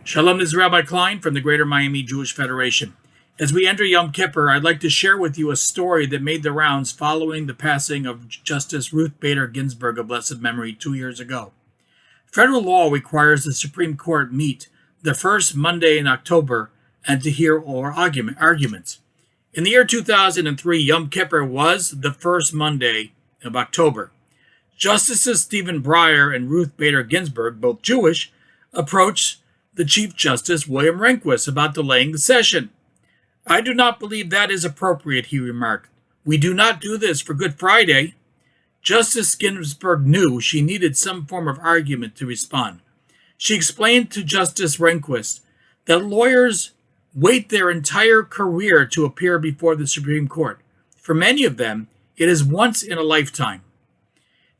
Shalom, this is Rabbi Klein from the Greater Miami Jewish Federation. As we enter Yom Kippur, I'd like to share with you a story that made the rounds following the passing of Justice Ruth Bader Ginsburg of blessed memory 2 years ago. Federal law requires the Supreme Court meet the first Monday in October and to hear oral arguments. In the year 2003, Yom Kippur was the first Monday of October. Justices Stephen Breyer and Ruth Bader Ginsburg, both Jewish, approached the Chief Justice William Rehnquist about delaying the session. "I do not believe that is appropriate," he remarked. "We do not do this for Good Friday." Justice Ginsburg knew she needed some form of argument to respond. She explained to Justice Rehnquist that lawyers wait their entire career to appear before the Supreme Court. For many of them, it is once in a lifetime.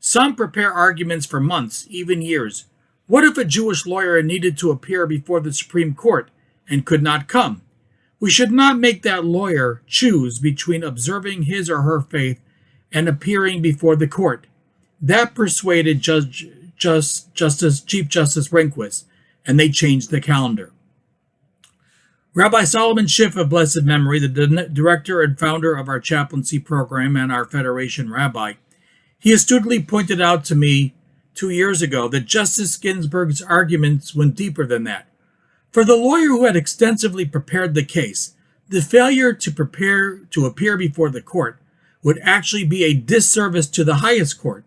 Some prepare arguments for months, even years. What if a Jewish lawyer needed to appear before the Supreme Court and could not come? We should not make that lawyer choose between observing his or her faith and appearing before the court. That persuaded Chief Justice Rehnquist, and they changed the calendar. Rabbi Solomon Schiff of blessed memory, the director and founder of our chaplaincy program and our Federation rabbi, he astutely pointed out to me 2 years ago that Justice Ginsburg's arguments went deeper than that. For the lawyer who had extensively prepared the case, the failure to appear before the court would actually be a disservice to the highest court,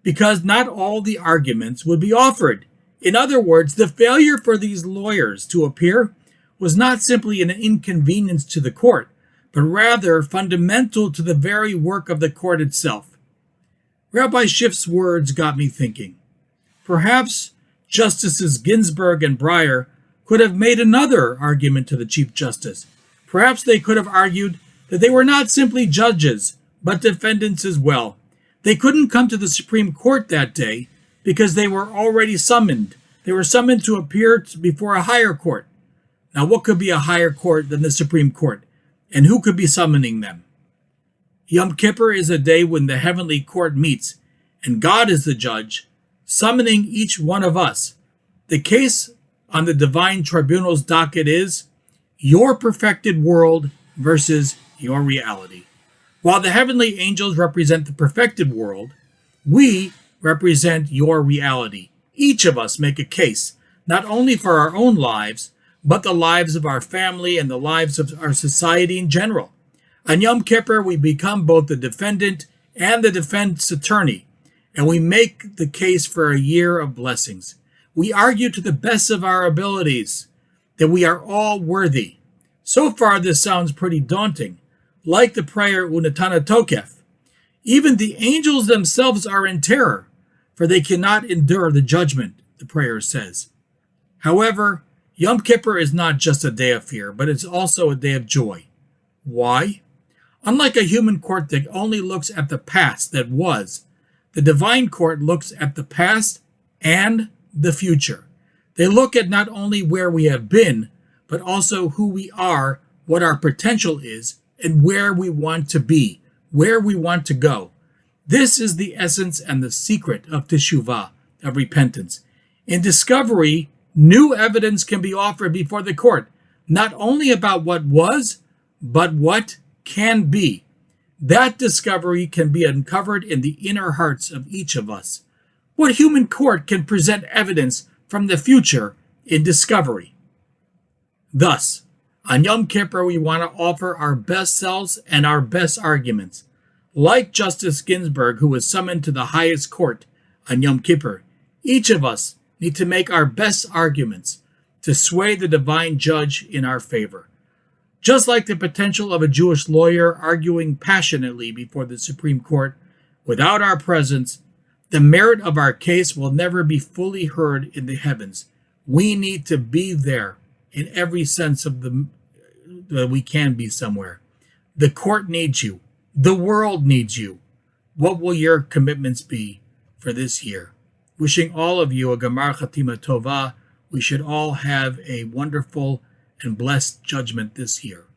because not all the arguments would be offered. In other words, the failure for these lawyers to appear was not simply an inconvenience to the court, but rather fundamental to the very work of the court itself. Rabbi Schiff's words got me thinking. Perhaps Justices Ginsburg and Breyer could have made another argument to the Chief Justice. Perhaps they could have argued that they were not simply judges, but defendants as well. They couldn't come to the Supreme Court that day because they were already summoned. They were summoned to appear before a higher court. Now, what could be a higher court than the Supreme Court? And who could be summoning them? Yom Kippur is a day when the heavenly court meets, and God is the judge, summoning each one of us. The case on the divine tribunal's docket is your perfected world versus your reality. While the heavenly angels represent the perfected world, we represent your reality. Each of us make a case, not only for our own lives, but the lives of our family and the lives of our society in general. On Yom Kippur, we become both the defendant and the defense attorney, and we make the case for a year of blessings. We argue to the best of our abilities that we are all worthy. So far, this sounds pretty daunting, like the prayer Unatana Tokef. Even the angels themselves are in terror, for they cannot endure the judgment, the prayer says. However, Yom Kippur is not just a day of fear, but it's also a day of joy. Why? Unlike a human court that only looks at the past that was, the divine court looks at the past and the future. They look at not only where we have been, but also who we are, what our potential is, and where we want to be, where we want to go. This is the essence and the secret of teshuvah, of repentance. In discovery, new evidence can be offered before the court, not only about what was, but what can be. That discovery can be uncovered in the inner hearts of each of us. What human court can present evidence from the future in discovery? Thus, on Yom Kippur, we want to offer our best selves and our best arguments. Like Justice Ginsburg, who was summoned to the highest court on Yom Kippur, each of us need to make our best arguments to sway the divine judge in our favor. Just like the potential of a Jewish lawyer arguing passionately before the Supreme Court, without our presence, the merit of our case will never be fully heard in the heavens. We need to be there in every sense of that we can be somewhere. The court needs you. The world needs you. What will your commitments be for this year? Wishing all of you a Gamar Chatima Tova. We should all have a wonderful and blessed judgment this year.